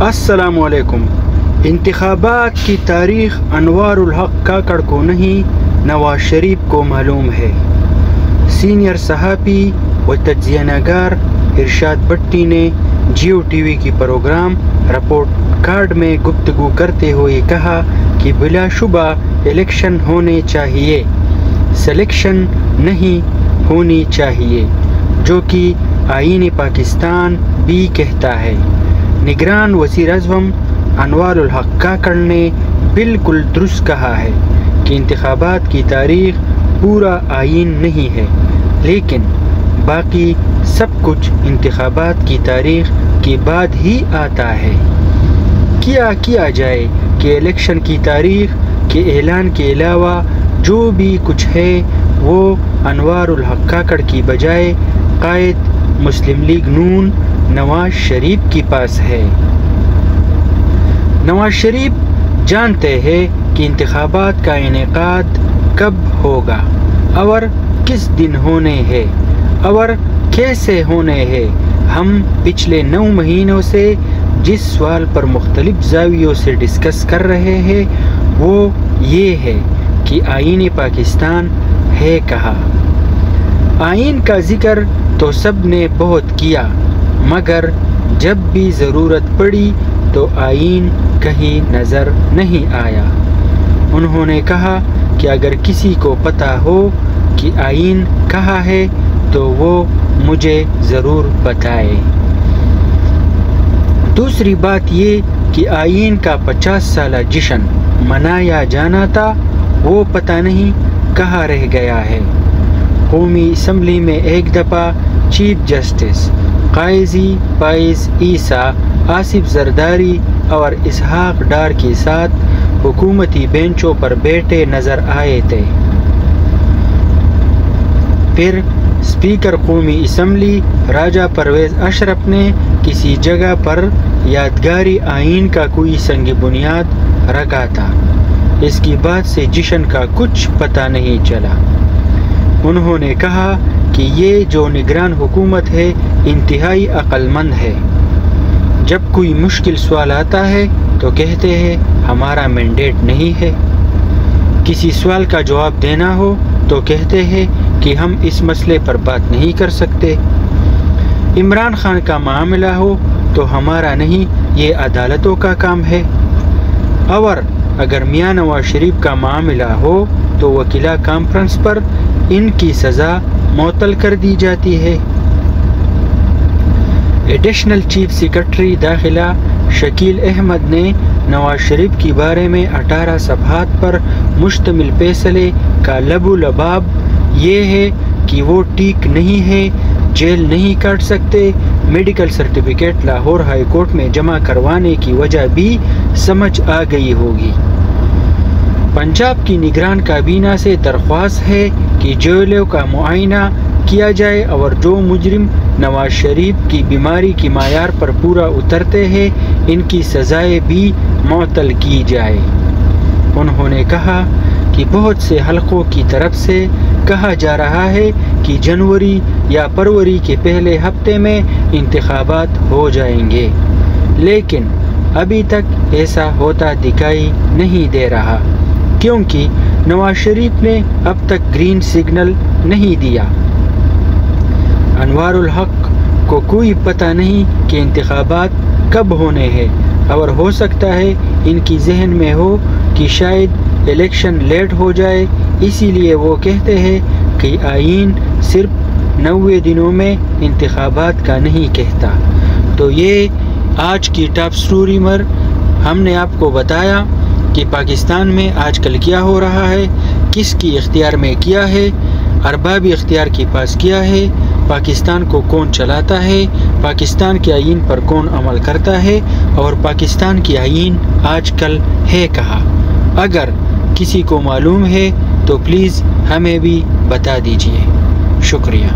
السلام علیکم۔ انتخابات کی تاریخ انوار الحق کاکڑ کو نہیں، نواز شریف کو معلوم ہے۔ سینئر صحافی و تجزیہ نگار ارشاد بٹی نے جیو ٹی وی کی پروگرام رپورٹ کارڈ میں گفتگو کرتے ہوئے کہا کہ بلا شبہ الیکشن ہونے چاہیے، سلیکشن نہیں ہونی چاہیے، جو کہ آئین پاکستان بھی کہتا ہے۔ نگران وزیر اعظم انوار الحق کاکڑ نے بالکل درست کہا ہے کہ انتخابات کی تاریخ پورا آئین نہیں ہے، لیکن باقی سب کچھ انتخابات کی تاریخ کے بعد ہی آتا ہے۔ کیا جائے کہ الیکشن کی تاریخ کے اعلان کے علاوہ جو بھی کچھ ہے وہ انوار الحق کاکڑ کی بجائے قائد مسلم لیگ نون نواز شریف کے پاس ہے۔ نواز شریف جانتے ہیں کہ انتخابات کا انعقاد کب ہوگا اور کس دن ہونے ہیں اور کیسے ہونے ہیں۔ ہم پچھلے 9 مہینوں سے جس سوال پر مختلف زاویوں سے ڈسکس کر رہے ہیں وہ یہ ہے کہ آئین پاکستان ہے کہاں۔ آئین کا ذکر تو سب نے بہت کیا، مگر جب بھی ضرورت پڑی تو آئین کہیں نظر نہیں آیا۔ انہوں نے کہا کہ اگر کسی کو پتہ ہو کہ آئین کہاں ہے تو وہ مجھے ضرور بتائے۔ دوسری بات یہ کہ آئین کا 50 سالہ جشن منایا جانا تھا، وہ پتہ نہیں کہاں رہ گیا ہے۔ قومی اسمبلی میں ایک دفعہ چیف جسٹس قاضی فائز عیسیٰ آصف زرداری اور اسحاق ڈار کے ساتھ حکومتی بینچوں پر بیٹھے نظر آئے تھے۔ پھر اسپیکر قومی اسمبلی راجہ پرویز اشرف نے کسی جگہ پر یادگاری آئین کا کوئی سنگ بنیاد رکھا تھا۔ اس کے بعد سے جشن کا کچھ پتہ نہیں چلا۔ انہوں نے کہا کہ یہ جو نگران حکومت ہے انتہائی عقل مند ہے۔ جب کوئی مشکل سوال آتا ہے تو کہتے ہیں ہمارا مینڈیٹ نہیں ہے۔ کسی سوال کا جواب دینا ہو تو کہتے ہیں کہ ہم اس مسئلے پر بات نہیں کر سکتے۔ عمران خان کا معاملہ ہو تو ہمارا نہیں، یہ عدالتوں کا کام ہے۔ اور اگر میاں نواز شریف کا معاملہ ہو تو وکیلا کانفرنس پر ان کی سزا معطل کر دی جاتی ہے۔ ایڈیشنل چیف سیکرٹری داخلہ شکیل احمد نے نواز شریف کے بارے میں 18 صفحات پر مشتمل فیصلے کا لب و لباب یہ ہے کہ وہ ٹھیک نہیں ہے، جیل نہیں کاٹ سکتے۔ Medical certificate Lahore high court میں جمع کروانے کی وجہ بھی سمجھ آ گئی ہوگی۔ پنجاب کی نگران کابینہ سے درخواست ہے کہ جیلوں کا معائنہ کیا جائے اور جو مجرم نواز شریف کی بیماری کی معیار پر پورا اترتے ہیں ان کی سزائیں بھی معطل کی جائے۔ انہوں نے کہا کہ بہت سے حلقوں کی طرف سے کہا جا رہا ہے کہ جنوری یا فروری کے پہلے ہفتے میں انتخابات ہو جائیں گے، لیکن ابھی تک ایسا ہوتا دکھائی نہیں دے رہا کیونکہ نواز شریف نے اب تک گرین سگنل نہیں دیا۔ انوار الحق کو کوئی پتہ نہیں کہ انتخابات کب ہونے ہیں، اور ہو سکتا ہے ان کی ذہن میں ہو کہ شاید الیکشن لیٹ ہو جائے، اسی لیے وہ کہتے ہیں کہ آئین صرف 90 دنوں میں انتخابات کا نہیں کہتا۔ تو یہ آج کی ٹاپ سٹوری میں ہم نے آپ کو بتایا کہ پاکستان میں آج کل کیا ہو رہا ہے، کس کی اختیار میں کیا ہے، اربابی اختیار کے پاس کیا ہے، پاکستان کو کون چلاتا ہے، پاکستان کے آئین پر کون عمل کرتا ہے، اور پاکستان کی آئین آج کل ہے کہاں۔ اگر کسی کو معلوم ہے تو پلیز ہمیں بھی بتا دیجیے۔ شکریہ۔